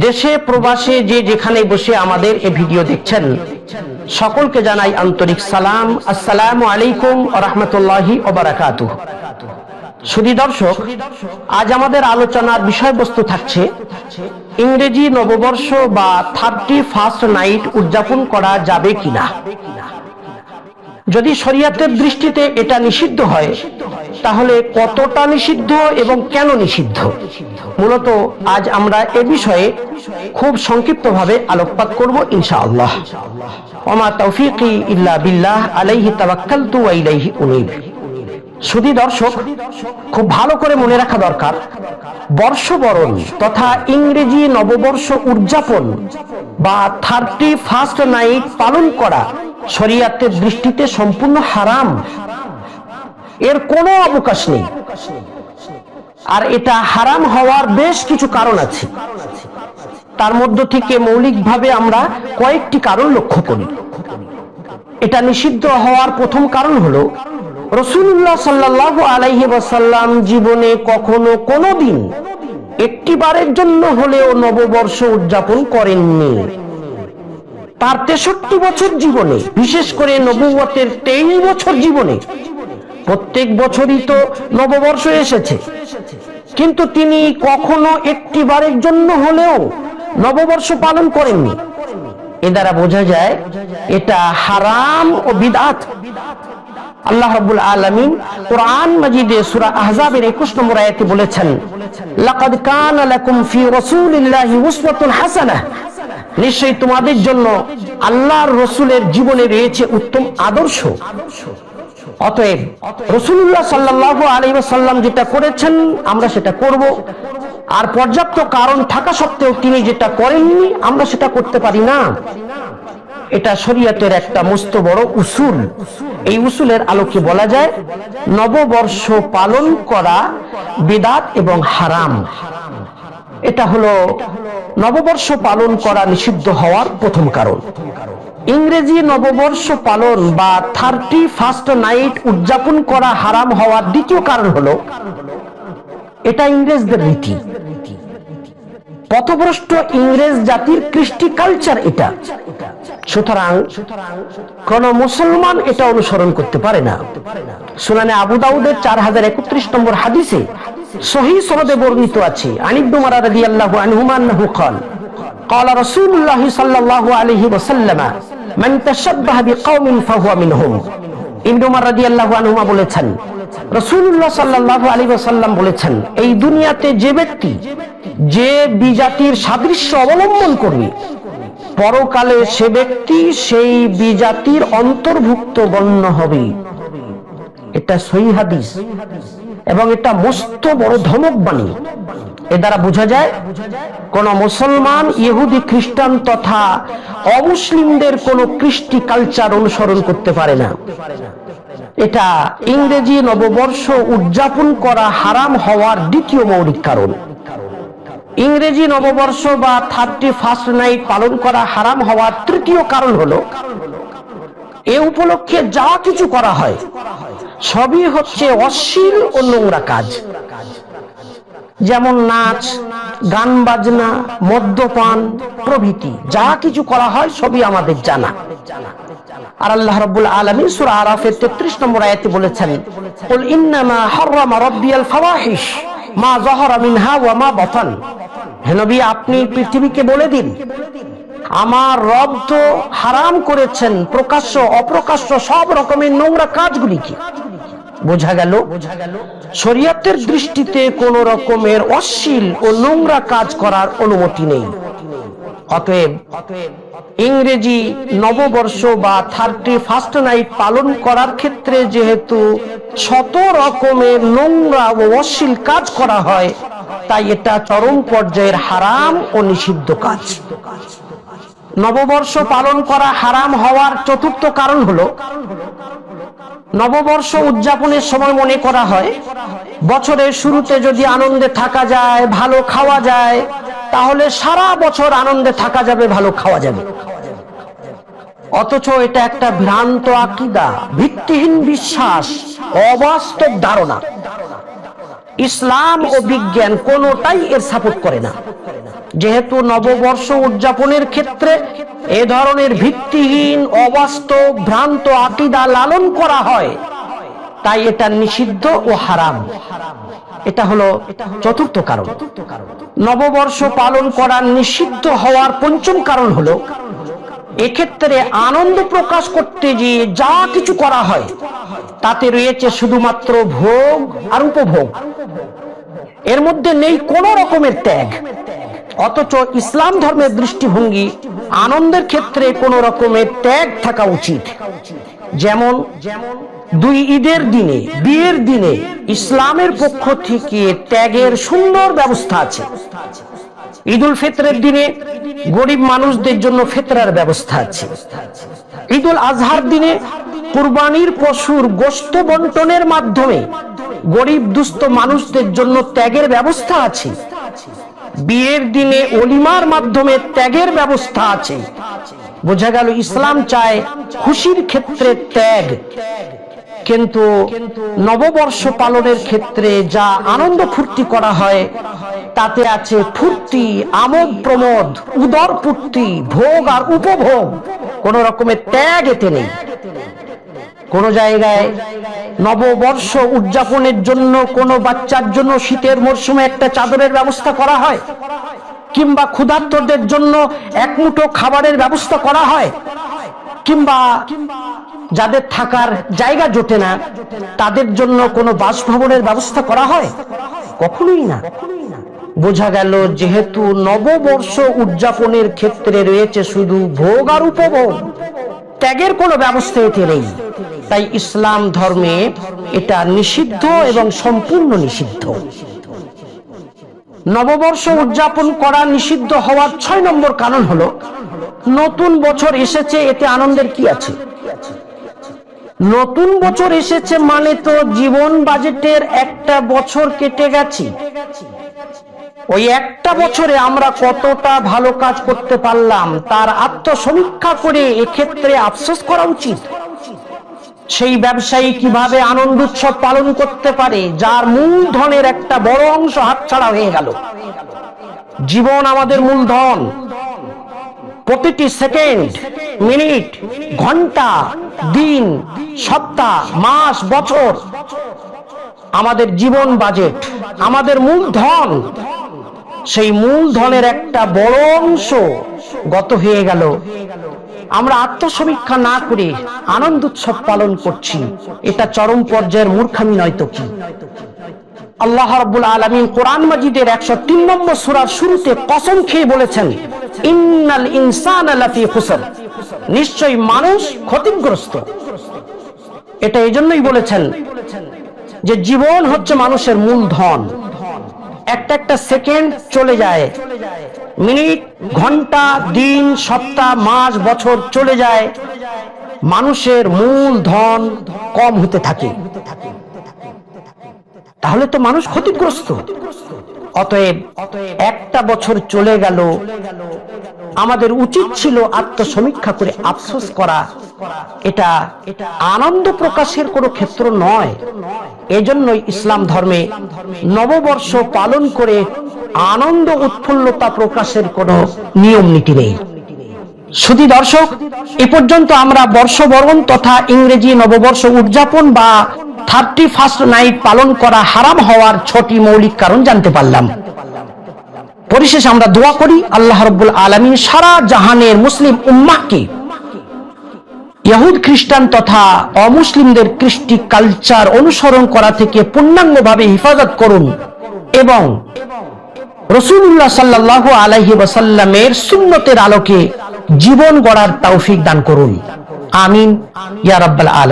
দেশে প্রবাসে যে যেখানে বসে আমাদের এই ভিডিও দেখছেন সকলকে জানাই আন্তরিক সালাম। আসসালামু আলাইকুম ওয়া রাহমাতুল্লাহি ওয়া বারাকাতুহু। সুধী দর্শক, আজ আমাদের আলোচনার বিষয়বস্তু থাকছে ইংরেজি নববর্ষ বা 31st নাইট উদযাপন করা যাবে কিনা। যদি শরীয়তের দৃষ্টিতে এটা নিষিদ্ধ হয় তাহলে কতটা নিষিদ্ধ এবং কেন নিষিদ্ধ, মূলত আজ আমরা এ বিষয়ে খুব সংক্ষিপ্তভাবে আলোকপাত করব ইনশাআল্লাহ। ওমা তৌফিকি ইল্লা বিল্লাহ, আলাইহি তাওয়াক্কালতু ওয়া ইলাইহি উনীব। সুধী দর্শক, খুব ভালো করে মনে রাখা দরকার, বর্ষবরণ তথা ইংরেজি নববর্ষ উদযাপন বা 31st নাইট পালন করা শরীয়তের দৃষ্টিতে সম্পূর্ণ হারাম। এর কোনো অবকাশ নেই। আর এটা হারাম হওয়ার বেশ কিছু কারণ আছে। তার মধ্য থেকে মৌলিকভাবে আমরা কয়েকটি কারণ লক্ষ্য করি। এটা নিষিদ্ধ হওয়ার প্রথম কারণ হলো রাসূলুল্লাহ সাল্লাল্লাহু আলাইহি ওয়াসাল্লাম জীবনে কখনো কোনোদিন একটিবারের জন্য হলেও নববর্ষ উদযাপন করেননি। তার 63 বছর জীবনে, বিশেষ করে নবুয়তের 23 বছর জীবনে প্রত্যেক বছরই তো নববর্ষ এসেছে, কিন্তু তিনি কখনো একটিবারের জন্য হলেও নববর্ষ পালন করেননি। এ দ্বারা বোঝা যায় এটা হারাম ও বিদআত। আল্লাহ রাব্বুল আলামিন কোরআন মাজিদে সূরা আহজাবের 21 নম্বর আয়াতে বলেছেন, লাকাদ কানা লাকুম ফি রাসূলিল্লাহি উসওয়াতুন হাসানাহ, নিশ্চয়ই তোমাদের জন্য আল্লাহর রাসূলের জীবনে রয়েছে উত্তম আদর্শ। অতএব রাসূলুল্লাহ সাল্লাল্লাহু আলাইহি ওয়াসাল্লাম যেটা করেছেন আমরা সেটা করব, আর পর্যাপ্ত কারণ থাকা সত্ত্বেও তিনি যেটা করেননি আমরা সেটা করতে পারি না। এটা শরীয়তের একটা মস্ত বড় উসুল। এই উসুলের আলোকে বলা যায় নববর্ষ পালন করা বিদআত এবং হারাম। এটা হলো নববর্ষ পালন করা নিষিদ্ধ হওয়ার প্রথম কারণ। ইংরেজি নববর্ষ পালন বা 31st নাইট উদযাপন করা হারাম হওয়ার দ্বিতীয় কারণ হলো এটা ইংরেজদের রীতি। পথভ্রষ্ট ইংরেজ জাতির কৃষ্টি কালচার এটা। সুতরাং কোন মুসলমান এটা অনুসরণ করতে পারে না। সুনানে আবু দাউদের 4031 নম্বর হাদিসে সহিহ সনদে বর্ণিত আছে, আন ইবনে উমর রাদিয়াল্লাহু আনহুমা আন্নাহু ক্বাল ক্বালা রাসূলুল্লাহ সাল্লাল্লাহু আলাইহি ওয়াসাল্লাম মান তাশাব্বাহা বিকাওমিন ফাহুয়া মিনহুম। ইবনে উমর রাদিয়াল্লাহু আনহুমা বলেছেন, রাসূলুল্লাহ সাল্লাল্লাহু আলাইহি ওয়াসাল্লাম বলেছেন, এই দুনিয়াতে যে ব্যক্তি যে বিজাতির সাদৃশ্য অবলম্বন করবে পরকালে সে ব্যক্তি সেই বিজাতির অন্তর্ভুক্ত গণ্য হবে। এটা সহিহ হাদিস এবং এটা মস্ত বড় ধমক বাণী। এ দ্বারা বোঝা যায় কোন মুসলমান ইহুদি খ্রিস্টান তথা অমুসলিমদের কোন কৃষ্টি কালচার অনুসরণ করতে পারে না। এটা ইংরেজি নববর্ষ উদযাপন করা হারাম হওয়ার দ্বিতীয় মৌলিক কারণ। ইংরেজি নববর্ষ বা 31st নাইট পালন করা হারাম হওয়ার তৃতীয় কারণ হলো এ উপলক্ষে যা কিছু করা হয় সবই হচ্ছে অশ্লীল ও নোংরা কাজ, যেমন নাচ, গান বাজনা, মদ্যপান প্রভৃতি যা কিছু করা হয় সবই আমাদের জানা। আর আল্লাহ রাব্বুল আলামিন সূরা আরাফের 33 নম্বর আয়াতে বলেছেন, কুল ইন্নামা হাররামা রাব্বিয়াল ফাওয়াহিশ মা যাহারা মিনহা ওয়া মা বাতান। হে নবী, আপনি পৃথিবীকে বলে দিন আমার রব তো হারাম করেছেন প্রকাশ্য অপ্রকাশ্য সব রকমের নোংরা কাজগুলিকে। বোঝা গেল শরীয়তের দৃষ্টিতে কোন রকমের অশ্লীল ও নোংরা কাজ করার অনুমতি নেই। অতএব ইংরেজি নববর্ষ বা 31st নাইট পালন করার ক্ষেত্রে যেহেতু শত রকমের নোংরা ও অশ্লীল কাজ করা হয়, তাই এটা চরম পর্যায়ের হারাম ও নিষিদ্ধ কাজ। নববর্ষ পালন করা হারাম হওয়ার চতুর্থ কারণ হলো নববর্ষ উদযাপনের সময় মনে করা হয় বছরের শুরুতে যদি আনন্দে থাকা যায়, ভালো খাওয়া যায়, তাহলে সারা বছর আনন্দে থাকা যাবে, ভালো খাওয়া যাবে। অথচ এটা একটা ভ্রান্ত আকীদা, ভিত্তিহীন বিশ্বাস, অবাস্তব ধারণা। ইসলাম ও বিজ্ঞান কোনোটাই এর সাপোর্ট করে না। যেহেতু নববর্ষ উদযাপনের ক্ষেত্রে এ ধরনের ভিত্তিহীন, অবাস্তব, ভ্রান্ত আকীদা লালন করা হয়, তাই এটা নিষিদ্ধ ও হারাম। এটা হলো চতুর্থ কারণ। নববর্ষ পালন করা নিষিদ্ধ হওয়ার পঞ্চম কারণ হলো, এক্ষেত্রে আনন্দ প্রকাশ করতে গিয়ে যা কিছু করা হয় তাতে রয়েছে শুধুমাত্র ভোগ আর উপভোগ, এর মধ্যে নেই কোনো রকমের ত্যাগ। অথচ ইসলাম ধর্মের দৃষ্টিভঙ্গি আনন্দের ক্ষেত্রে কোনো রকমের ত্যাগ থাকা উচিত। যেমন দুই ঈদের দিনে, বিয়ের দিনে ইসলামের পক্ষ থেকে ত্যাগের সুন্দর ব্যবস্থা আছে। ঈদ উল ফিতরের দিনে গরিব মানুষদের জন্য ফিতরার ব্যবস্থা আছে। ঈদ উল আজহার দিনে কুরবানির পশুর গোশত বন্টনের মাধ্যমে গরিব দুস্থ মানুষদের জন্য ত্যাগের ব্যবস্থা আছে। বিয়ের দিনে ওলিমার মাধ্যমে ত্যাগের ব্যবস্থা আছে। বোঝা গেল ইসলাম চায় খুশির ক্ষেত্রে ত্যাগ, কিন্তু নববর্ষ পালনের ক্ষেত্রে যা আনন্দ ফুর্তি করা হয় তাতে আছে ফুর্তি, আমোদ প্রমোদ, উদর পূর্তি, ভোগ আর উপভোগ, কোন রকমের ত্যাগ এতে নেই। কোন জায়গায় নববর্ষ উদযাপনের জন্য কোন বাচ্চার জন্য শীতের মরশুমে একটা চাদরের ব্যবস্থা করা হয়, কিংবা ক্ষুধার্তদের জন্য এক মুঠো খাবারের ব্যবস্থা করা হয়, কিংবা যাদের থাকার জায়গা জোটে না তাদের জন্য কোনো বাসভবনের ব্যবস্থা করা হয়? কখনোই না। বোঝা গেল যেহেতু নববর্ষ উদযাপনের ক্ষেত্রে রয়েছে শুধু ভোগ আর উপভোগ, ত্যাগের কোনো ব্যবস্থা এতে নেই, তাই ইসলাম ধর্মে এটা নিষিদ্ধ এবং সম্পূর্ণ নিষিদ্ধ। নববর্ষ উদযাপন করা নিষিদ্ধ হওয়ার 6 নম্বর কারণ হলো, নতুন বছর এসেছে, এতে আনন্দের কি আছে? নতুন বছর এসেছে মানে তো জীবন বাজেটের একটা বছর কেটে গেছে। ওই একটা বছরে আমরা কতটা ভালো কাজ করতে পারলাম তার আত্মসমীক্ষা করে এক্ষেত্রে আফসোস করা উচিত। সেই ব্যবসায়ী কিভাবে আনন্দ উৎসব পালন করতে পারে যার মূলধনের একটা বড় অংশ হাতছাড়া হয়ে গেল? জীবন আমাদের মূলধন। প্রতিটি সেকেন্ড, মিনিট, ঘন্টা, দিন, সপ্তাহ, মাস, বছর আমাদের জীবন বাজেট, আমাদের মূলধন। সেই মূলধনের একটা বড় অংশ গত হয়ে গেল। আমরা আত্মসমীক্ষা না করে আনন্দ উৎসব পালন করছি, এটা চরম পর্যায়ের মূর্খামি নয় তো কি? আল্লাহ রাব্বুল আলামিন কোরআন মাজিদের 103 নম্বর সূরার শুরুতে কসম খেয়ে বলেছেন, ইন্নাল ইনসানা লাফি খুসর, নিশ্চয়ই মানুষ ক্ষতিগ্রস্ত। এটা এজন্যই বলেছেন যে জীবন হচ্ছে মানুষের মূলধন। একটা একটা সেকেন্ড চলে যায়, মিনিট, ঘন্টা, দিন, সপ্তাহ, মাস, বছর চলে যায়, মানুষের মূলধন কম হতে থাকে। তাহলে তো মানুষ ক্ষতিগ্রস্ত। অতএব একটা বছর চলে গেল, আমাদের উচিত ছিল আত্মসমীক্ষা করে আফসোস করা। এটা আনন্দ প্রকাশের কোনো ক্ষেত্র নয়। এজন্যই ইসলাম ধর্মে নববর্ষ পালন করে আনন্দ উৎফুল্লতা প্রকাশের কোনো নিয়ম নীতি নেই। শুধু দর্শক, এ পর্যন্ত আমরা বর্ষবরণ তথা ইংরেজি নববর্ষ উদযাপন বা 31st নাইট পালন করা হারাম হওয়ার 6টি মৌলিক কারণ জানতে পারলাম। পরিশেষে আমরা দোয়া করি আল্লাহ রাব্বুল আলামিন সারা জাহানের মুসলিম উম্মাহকে ইহুদ, খ্রিস্টান তথা অমুসলিমদের কৃষ্টি কালচার অনুসরণ করা থেকে পূর্ণাঙ্গভাবে হেফাজত করুন এবং রাসূলুল্লাহ সাল্লাল্লাহু আলাইহি ওয়াসাল্লামের সুন্নতের আলোকে জীবন গড়ার তৌফিক দান করুন। আমিন ইয়া রাব্বাল আলামিন।